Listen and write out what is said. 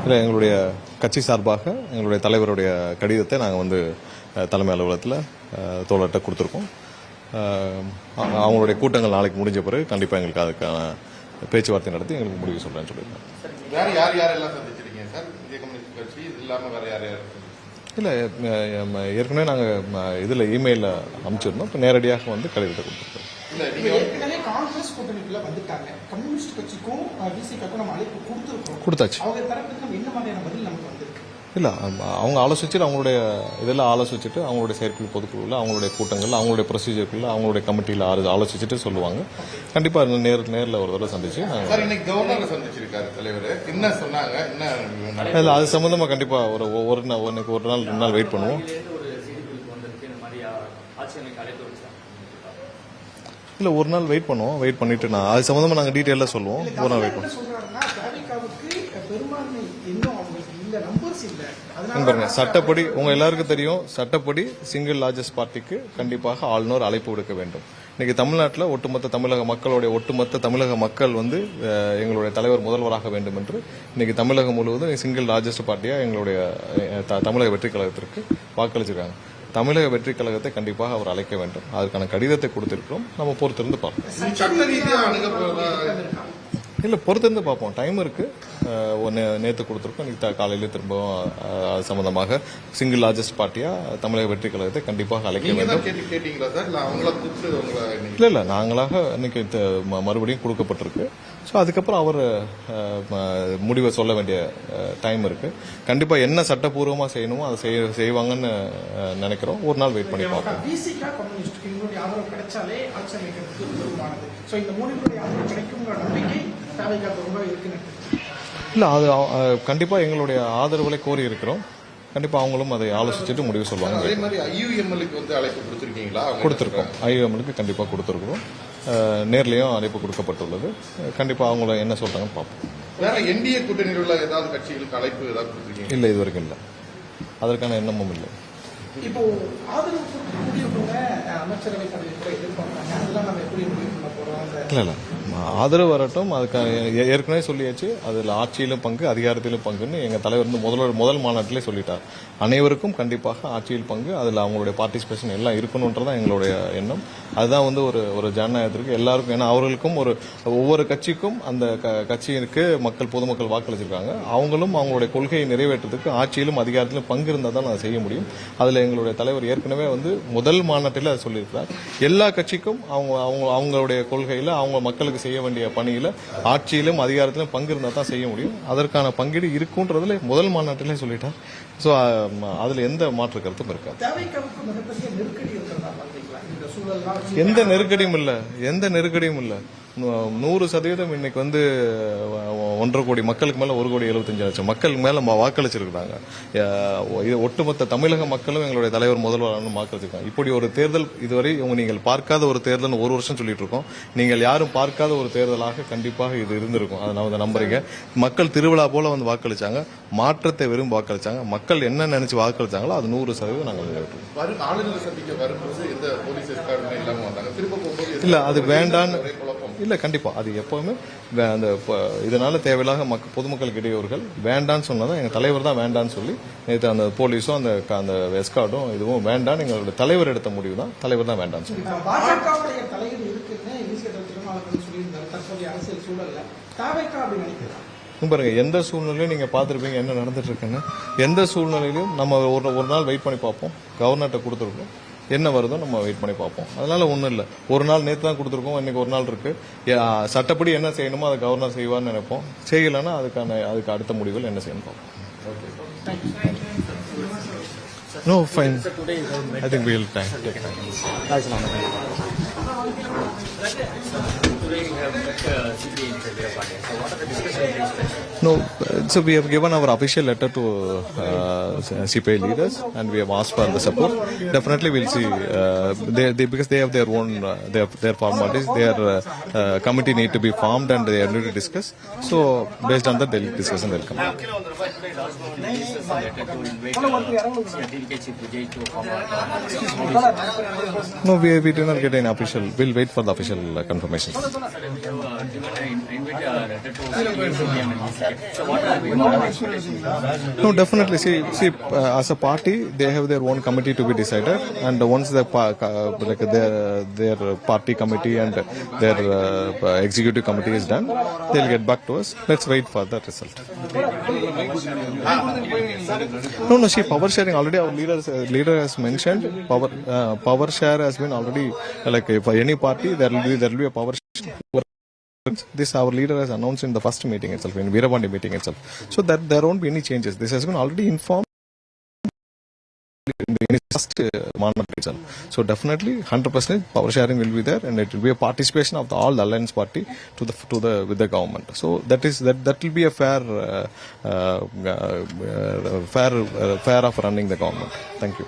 இல்லை, எங்களுடைய கட்சி சார்பாக எங்களுடைய தலைவருடைய கடிதத்தை நாங்கள் தலைமை அலுவலகத்தில் தோழர்கிட்ட கொடுத்துருக்கோம். அவங்களுடைய கூட்டங்கள் நாளைக்கு முடிஞ்ச பிறகு கண்டிப்பாக எங்களுக்கு அதுக்கான பேச்சுவார்த்தை நடத்தி எங்களுக்கு முடிவு சொல்கிறேன்னு சொல்லியிருக்காங்க. வேற யார் யாரெல்லாம் சந்திச்சிருக்கீங்க சார்? இந்திய கம்யூனிஸ்ட் கட்சி இது இல்லாமல் வேற யார் யார்? இல்லை, ஏற்கனவே நாங்கள் இதில் இமெயிலில் அனுப்பிச்சிருந்தோம். இப்போ நேரடியாக கடிதத்தை கொடுத்துருக்கோம். ஏற்கனவே காங்கிரஸ் கூட்டணிக்குள்ள வந்துட்டாங்க. கம்யூனிஸ்ட் கட்சிக்கும் விசிகாக்கும் நம்ம அழைப்பு கொடுத்தாச்சு. அவங்க தரப்புக்கு நம்ம என்ன மாதிரியான பதில் நமக்கு வந்திருக்கு? இல்லை, அவங்க ஆலோசிச்சுட்டு அவங்களுடைய இதெல்லாம் ஆலோசிச்சுட்டு அவங்களுடைய செயற்குழு பொதுக்குழுவில் அவங்களுடைய கூட்டங்கள் அவங்களுடைய ப்ரொசீஜருக்குள்ள அவங்களுடைய கமிட்டியில் ஆலோசிச்சுட்டு சொல்லுவாங்க. கண்டிப்பாக நேரில் ஒரு தடவை சந்திச்சு கவர்னர் சந்திச்சிருக்காரு தலைவர். என்ன சொன்னாங்க? என்ன இல்லை, அது சம்பந்தமாக கண்டிப்பாக ஒரு நாள் 2 நாள் வெயிட் பண்ணுவோம். இல்லை, ஒரு நாள் வெயிட் பண்ணுவோம். வெயிட் பண்ணிட்டு நான் அது சம்பந்தமாக நாங்கள் டீட்டெயிலாக சொல்லுவோம். ஒரு நாள் வெயிட் பண்ணுவோம். பாருங்க, சட்டப்படி உங்க எல்லாருக்கும் தெரியும், சட்டப்படி சிங்கிள் லார்ஜஸ்ட் பார்ட்டிக்கு கண்டிப்பாக ஆளுநர் அழைப்பு விடுக்க வேண்டும். இன்னைக்கு தமிழ்நாட்டில் ஒட்டுமொத்த தமிழக மக்கள் எங்களுடைய தலைவர் முதல்வராக வேண்டும் என்று இன்னைக்கு தமிழகம் முழுவதும் சிங்கிள் லார்ஜஸ்ட் பார்ட்டியா எங்களுடைய தமிழக வெற்றி கழகத்திற்கு வாக்களிச்சிருக்காங்க. தமிழக வெற்றி கழகத்தை கண்டிப்பாக அவர் அழைக்க வேண்டும். அதுக்கான கடிதத்தை கொடுத்திருக்கிறோம். நம்ம பொறுத்திருந்து பார்ப்போம். இல்லை, பொறுத்திருந்து பார்ப்போம். டைம் இருக்கு. நேற்று கொடுத்துருக்கோம். இன்னைக்கு காலையில திரும்பவும் அது சம்பந்தமாக சிங்கிள் லார்ஜஸ்ட் பார்ட்டியா தமிழக வெற்றி கழகத்தை கண்டிப்பாக அழைக்க வேண்டும். இல்லை, நாங்களாக இன்னைக்கு மறுபடியும் கொடுக்கப்பட்டிருக்கு. ஸோ அதுக்கப்புறம் அவர் முடிவை சொல்ல வேண்டிய டைம் இருக்கு. கண்டிப்பா என்ன சட்டப்பூர்வமா செய்யணுமோ அதை செய்வாங்கன்னு நினைக்கிறோம். ஒரு நாள் வெயிட் பண்ணி பார்ப்போம். இல்லை, அது கண்டிப்பா எங்களுடைய ஆதரவுகளை கோரி இருக்கிறோம். கண்டிப்பா அவங்களும் அதை ஆலோசிச்சுட்டு முடிவு சொல்லுவாங்க. கொடுத்திருக்கோம். ஐயுஎம்எலுக்கு கண்டிப்பா கொடுத்திருக்கிறோம். நேர்லயும் அழைப்பு கொடுக்கப்பட்டுள்ளது. கண்டிப்பா அவங்க என்ன சொல்றாங்கன்னு பார்ப்போம். வேற என்டிஏ கூட்டணியில் உள்ள ஏதாவது கட்சிகளுக்கு அழைப்பு ஏதாவது கொடுத்திருக்கீங்க? இல்லை, இது வரைக்கும் இல்லை. அதற்கான எண்ணமும் இல்லை. இப்போ அமைச்சரவை பதவி கூட எதிர்பார்க்கறாங்க. அதெல்லாம் நம்ம எப்படி முடிவு பண்ண போறோம்? இல்லை, ஆதரவு வரட்டும். அதுக்கான ஏற்கனவே சொல்லியாச்சு. அதில் ஆட்சியிலும் பங்கு, அதிகாரத்திலும் பங்குன்னு எங்கள் தலைவர் முதல் மாநாட்டிலே சொல்லிட்டார். அனைவருக்கும் கண்டிப்பாக ஆட்சியில் பங்கு, அதில் அவங்களுடைய பார்ட்டிசிபேஷன் எல்லாம் இருக்கணுன்றதான் எங்களுடைய எண்ணம். அதுதான் ஒரு ஜனநாயகத்திற்கு எல்லாருக்கும். ஏன்னா அவர்களுக்கும் ஒவ்வொரு கட்சிக்கும் அந்த கட்சிக்கு பொதுமக்கள் வாக்களிச்சிருக்காங்க. அவங்களும் அவங்களுடைய கொள்கையை நிறைவேற்றத்துக்கு ஆட்சியிலும் அதிகாரத்திலும் பங்கு இருந்தால் தான் அதை செய்ய முடியும். அதில் எங்களுடைய தலைவர் ஏற்கனவே முதல் மாநாட்டில் அதை சொல்லியிருக்கிறார். எல்லா கட்சிக்கும் அவங்களுடைய கொள்கையில் அவங்க மக்களுக்கு செய்ய வேண்டிய பணியில ஆட்சியிலும் அதிகாரத்திலும் பங்கு இருந்தால் தான் செய்ய முடியும். அதற்கான பங்கீடு இருக்குன்றதுல முதல் மாநாட்டிலே சொல்லிட்டார். ஸோ அதுல எந்த மாற்று கருத்தும் இருக்காது. எந்த நெருக்கடியும் இல்லை. 100% இன்னைக்கு 1.5 கோடி மக்களுக்கு மேல 1,75,00,000 மக்கள் மேல வாக்களிச்சிருக்காங்க. இது ஒட்டுமொத்த தமிழக மக்களும் எங்களுடைய தலைவர் முதல்வரான வாக்களிச்சிருக்காங்க. இப்படி ஒரு தேர்தல் இதுவரை நீங்கள் பார்க்காத ஒரு தேர்தல் 1 வருஷம் சொல்லிட்டு இருக்கோம். நீங்கள் யாரும் பார்க்காத ஒரு தேர்தலாக கண்டிப்பாக இது இருந்திருக்கும். அதை நான் நம்புறீங்க. மக்கள் திருவிழா போல வாக்களிச்சாங்க. மாற்றத்தை விரும்பி வாக்களிச்சாங்க. மக்கள் என்ன நினைச்சு வாக்களிச்சாங்களோ அது 100% நாங்கள் இல்ல, அது வேண்டான்னு இல்ல. கண்டிப்பா அது எப்பவுமே இதனால தேவையில்லாத பொதுமக்களுக்கு இடையூறுகள் வேண்டான்னு சொன்னதான் எங்க தலைவர் தான் வேண்டான்னு சொல்லி நேற்று அந்த போலீஸும் அந்த எஸ்கார்டும் இதுவும் வேண்டான்னு எங்களுடைய தலைவர் எடுத்த முடிவு தான். தலைவர் தான் வேண்டான்னு சொல்லி பாருங்க, எந்த சூழ்நிலையும் நீங்க பாத்துருப்பீங்க என்ன நடந்துட்டு இருக்குன்னு. எந்த சூழ்நிலையிலும் நம்ம ஒரு நாள் வெயிட் பண்ணி பார்ப்போம். கவர்னர்கிட்ட கொடுத்துருக்கோம். என்ன வருதோ நம்ம வெயிட் பண்ணி பார்ப்போம். அதனால ஒன்றும் இல்லை. ஒரு நாள் நேற்று தான் கொடுத்துருக்கோம். இன்னைக்கு ஒரு நாள் இருக்கு. சட்டப்படி என்ன செய்யணுமோ அதை கவர்னர் செய்வார்னு நினைப்போம். செய்யலைன்னா அதுக்கு அடுத்த முடிவுகள் என்ன செய்யணும் பார்ப்போம். No, fine. I think we'll take time. No, so we have given our official letter to CPI leaders and we have asked for the support. Definitely we'll see. Because they have their own their formalities. Their committee need to be formed and they need to discuss. So based on that they'll discuss and they'll come. No, we did not get any official. We'll wait for the official confirmation. No, definitely. See, as a party, they have their own committee to be decided, and once their party committee and their executive committee is done, they'll get back to us. Let's wait for the result. No. See, power sharing already our leader has mentioned. Power share has been already for any party there will be a power share. This our leader has announced in the first meeting itself, in Veerapandi meeting itself. So that there won't be any changes. This has been already informed in the first Manat itself. So definitely 100% power sharing will be there, and it will be a participation of all the alliance party with the government. So that will be a fair of running the government. Thank you.